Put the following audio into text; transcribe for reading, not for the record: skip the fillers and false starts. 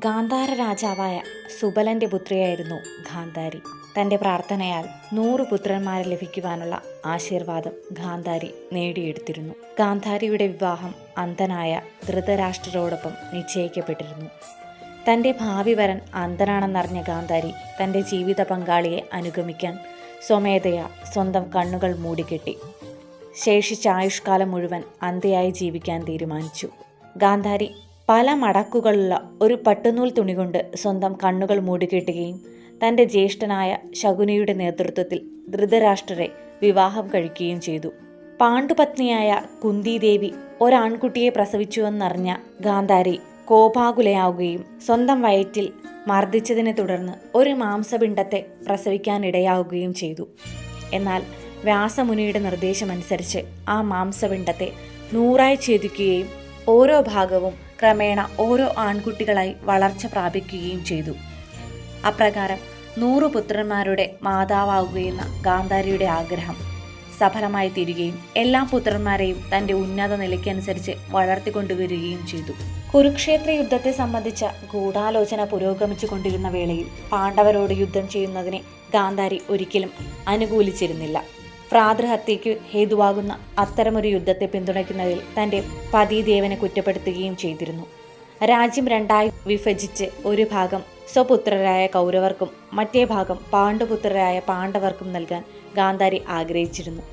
ഗാന്ധാര രാജാവായ സുബലന്റെ പുത്രിയായിരുന്നു ഗാന്ധാരി. തൻ്റെ പ്രാർത്ഥനയാൽ 100 പുത്രന്മാരെ ലഭിക്കുവാനുള്ള ആശീർവാദം ഗാന്ധാരി നേടിയെടുത്തിരുന്നു. ഗാന്ധാരിയുടെ വിവാഹം അന്ധനായ ധൃതരാഷ്ട്രരോടൊപ്പം നിശ്ചയിക്കപ്പെട്ടിരുന്നു. തൻ്റെ ഭാവി വരൻ അന്ധനാണെന്നറിഞ്ഞ ഗാന്ധാരി തൻ്റെ ജീവിത പങ്കാളിയെ അനുഗമിക്കാൻ സ്വമേധയാ സ്വന്തം കണ്ണുകൾ മൂടിക്കെട്ടി. ശേഷിച്ച ആയുഷ്കാലം മുഴുവൻ അന്ധയായി ജീവിക്കാൻ തീരുമാനിച്ചു. ഗാന്ധാരി പല മടക്കുകളുള്ള ഒരു പട്ടുനൂൽ തുണി കൊണ്ട് സ്വന്തം കണ്ണുകൾ മൂടിക്കെട്ടുകയും തൻ്റെ ജ്യേഷ്ഠനായ ശകുനിയുടെ നേതൃത്വത്തിൽ ധൃതരാഷ്ട്രരെ വിവാഹം കഴിക്കുകയും ചെയ്തു. പാണ്ഡുപത്നിയായ കുന്തിദേവി ഒരാൺകുട്ടിയെ പ്രസവിച്ചുവെന്നറിഞ്ഞ ഗാന്ധാരി കോപാകുലയാവുകയും സ്വന്തം വയറ്റിൽ മർദ്ദിച്ചതിനെ തുടർന്ന് ഒരു മാംസപിണ്ഡത്തെ പ്രസവിക്കാനിടയാവുകയും ചെയ്തു. എന്നാൽ വ്യാസമുനിയുടെ നിർദ്ദേശമനുസരിച്ച് ആ മാംസപിണ്ഡത്തെ 100 ഛേദിക്കുകയും ഓരോ ഭാഗവും ക്രമേണ ഓരോ ആൺകുട്ടികളായി വളർച്ച പ്രാപിക്കുകയും ചെയ്തു. അപ്രകാരം 100 പുത്രന്മാരുടെ മാതാവാകുകയെന്ന ഗാന്ധാരിയുടെ ആഗ്രഹം സഫലമായി തീരുകയും എല്ലാ പുത്രന്മാരെയും തൻ്റെ ഉന്നത നിലയ്ക്കനുസരിച്ച് വളർത്തിക്കൊണ്ടുവരികയും ചെയ്തു. കുരുക്ഷേത്ര യുദ്ധത്തെ സംബന്ധിച്ച ഗൂഢാലോചന പുരോഗമിച്ചു കൊണ്ടിരുന്ന വേളയിൽ പാണ്ഡവരോട് യുദ്ധം ചെയ്യുന്നതിനെ ഗാന്ധാരി ഒരിക്കലും അനുകൂലിച്ചിരുന്നില്ല. ഭ്രാതൃഹത്യയ്ക്ക് ഹേതുവാകുന്ന അത്തരമൊരു യുദ്ധത്തെ പിന്തുണയ്ക്കുന്നതിൽ തൻ്റെ പതിദേവനെ കുറ്റപ്പെടുത്തുകയും ചെയ്തിരുന്നു. രാജ്യം 2 വിഭജിച്ച് ഒരു ഭാഗം സ്വപുത്രരായ കൗരവർക്കും മറ്റേ ഭാഗം പാണ്ഡുപുത്രരായ പാണ്ഡവർക്കും നൽകാൻ ഗാന്ധാരി ആഗ്രഹിച്ചിരുന്നു.